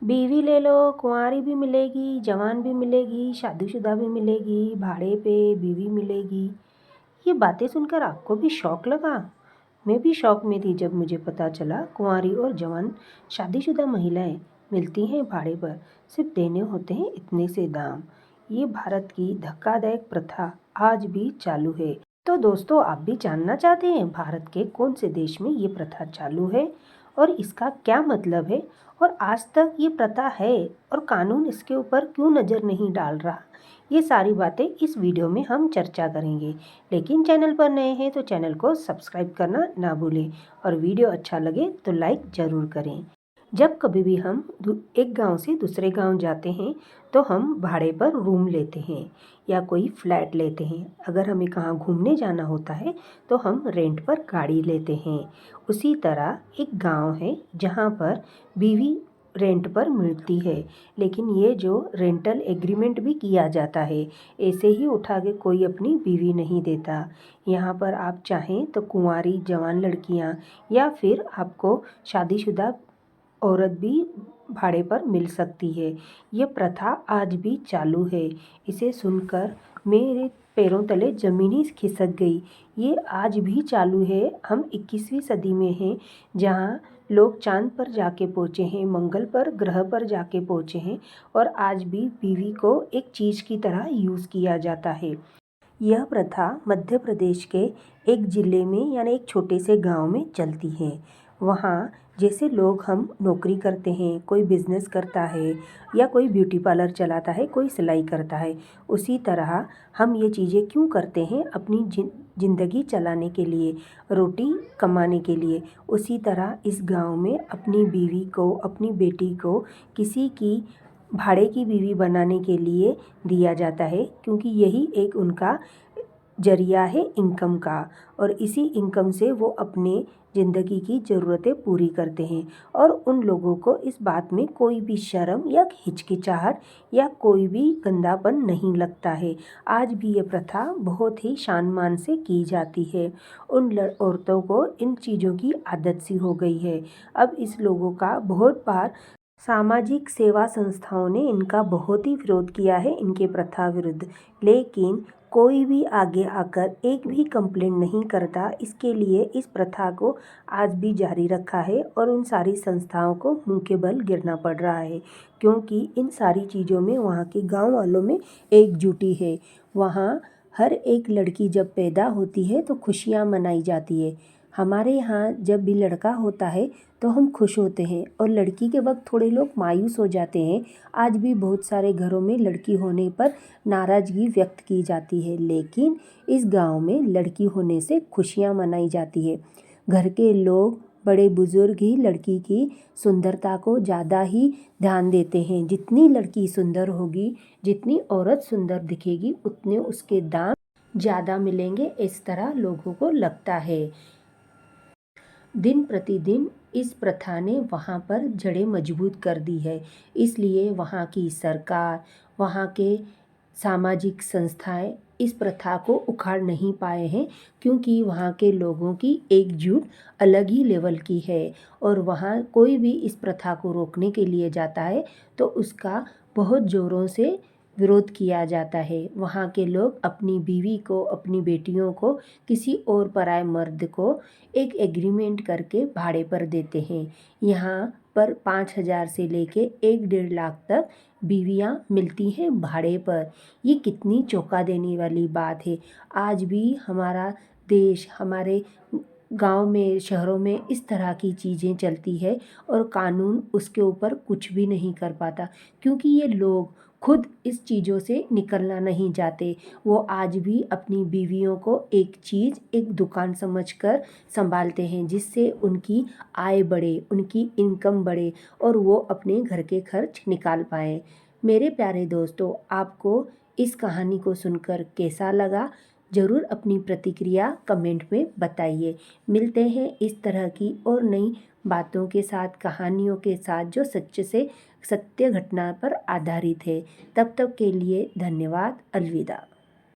बीवी ले लो, कुंवारी भी मिलेगी, जवान भी मिलेगी, शादीशुदा भी मिलेगी, भाड़े पे बीवी मिलेगी। ये बातें सुनकर आपको भी शौक लगा? मैं भी शौक में थी जब मुझे पता चला कुंवारी और जवान शादीशुदा महिलाएं मिलती हैं भाड़े पर, सिर्फ देने होते हैं इतने से दाम। ये भारत की धक्कादायक प्रथा आज भी चालू है। तो दोस्तों, आप भी जानना चाहते हैं भारत के कौन से देश में ये प्रथा चालू है और इसका क्या मतलब है, और आज तक ये प्रथा है और कानून इसके ऊपर क्यों नज़र नहीं डाल रहा? ये सारी बातें इस वीडियो में हम चर्चा करेंगे। लेकिन चैनल पर नए हैं तो चैनल को सब्सक्राइब करना ना भूलें और वीडियो अच्छा लगे तो लाइक ज़रूर करें। जब कभी भी हम एक गांव से दूसरे गांव जाते हैं तो हम भाड़े पर रूम लेते हैं या कोई फ्लैट लेते हैं। अगर हमें कहाँ घूमने जाना होता है तो हम रेंट पर गाड़ी लेते हैं। उसी तरह एक गांव है जहाँ पर बीवी रेंट पर मिलती है, लेकिन ये जो रेंटल एग्रीमेंट भी किया जाता है, ऐसे ही उठा के कोई अपनी बीवी नहीं देता। यहाँ पर आप चाहें तो कुंवारी जवान लड़कियाँ या फिर आपको शादीशुदा औरत भी भाड़े पर मिल सकती है। ये प्रथा आज भी चालू है। इसे सुनकर मेरे पैरों तले ज़मीन ही खिसक गई। ये आज भी चालू है। हम 21वीं सदी में हैं, जहाँ लोग चांद पर जाके पहुँचे हैं, मंगल पर ग्रह पर जाके पहुँचे हैं, और आज भी बीवी को एक चीज़ की तरह यूज़ किया जाता है। यह प्रथा मध्य प्रदेश के एक ज़िले में यानी एक छोटे से गांव में चलती है। वहाँ जैसे लोग हम नौकरी करते हैं, कोई बिज़नेस करता है या कोई ब्यूटी पार्लर चलाता है, कोई सिलाई करता है, उसी तरह हम ये चीज़ें क्यों करते हैं? अपनी ज़िंदगी चलाने के लिए, रोटी कमाने के लिए। उसी तरह इस गांव में अपनी बीवी को, अपनी बेटी को किसी की भाड़े की बीवी बनाने के लिए दिया जाता है, क्योंकि यही एक उनका जरिया है इनकम का, और इसी इनकम से वो अपने ज़िंदगी की ज़रूरतें पूरी करते हैं। और उन लोगों को इस बात में कोई भी शर्म या हिचकिचाहट या कोई भी गंदापन नहीं लगता है। आज भी ये प्रथा बहुत ही शान मान से की जाती है। उन औरतों को इन चीज़ों की आदत सी हो गई है। अब इस लोगों का बहुत बार सामाजिक सेवा संस्थाओं ने इनका बहुत ही विरोध किया है, इनके प्रथा विरुद्ध, लेकिन कोई भी आगे आकर एक भी कंप्लेंट नहीं करता। इसके लिए इस प्रथा को आज भी जारी रखा है और उन सारी संस्थाओं को मुंह के बल गिरना पड़ रहा है, क्योंकि इन सारी चीज़ों में वहाँ के गांव वालों में एकजुटी है। वहाँ हर एक लड़की जब पैदा होती है तो खुशियाँ मनाई जाती है। हमारे यहाँ जब भी लड़का होता है तो हम खुश होते हैं, और लड़की के वक्त थोड़े लोग मायूस हो जाते हैं। आज भी बहुत सारे घरों में लड़की होने पर नाराज़गी व्यक्त की जाती है, लेकिन इस गांव में लड़की होने से खुशियां मनाई जाती है। घर के लोग, बड़े बुजुर्ग ही लड़की की सुंदरता को ज़्यादा ही ध्यान देते हैं। जितनी लड़की सुंदर होगी, जितनी औरत सुंदर दिखेगी, उतने उसके दाम ज़्यादा मिलेंगे, इस तरह लोगों को लगता है। दिन प्रतिदिन इस प्रथा ने वहाँ पर जड़ें मजबूत कर दी है, इसलिए वहाँ की सरकार, वहाँ के सामाजिक संस्थाएं इस प्रथा को उखाड़ नहीं पाए हैं, क्योंकि वहाँ के लोगों की एकजुट अलग ही लेवल की है। और वहाँ कोई भी इस प्रथा को रोकने के लिए जाता है तो उसका बहुत ज़ोरों से विरोध किया जाता है। वहाँ के लोग अपनी बीवी को, अपनी बेटियों को किसी और पराये मर्द को एक एग्रीमेंट करके भाड़े पर देते हैं। यहाँ पर 5,000 से लेके 1-1.5 लाख तक बीवियाँ मिलती हैं भाड़े पर। ये कितनी चौंका देने वाली बात है। आज भी हमारा देश, हमारे गांव में, शहरों में इस तरह की चीज़ें चलती है और कानून उसके ऊपर कुछ भी नहीं कर पाता, क्योंकि ये लोग खुद इस चीज़ों से निकलना नहीं चाहते। वो आज भी अपनी बीवियों को एक चीज़, एक दुकान समझकर संभालते हैं, जिससे उनकी आय बढ़े, उनकी इनकम बढ़े और वो अपने घर के खर्च निकाल पाएँ। मेरे प्यारे दोस्तों, आपको इस कहानी को सुनकर कैसा लगा? ज़रूर अपनी प्रतिक्रिया कमेंट में बताइए। मिलते हैं इस तरह की और नई बातों के साथ, कहानियों के साथ, जो सत्य घटना पर आधारित है। तब तक के लिए धन्यवाद। अलविदा।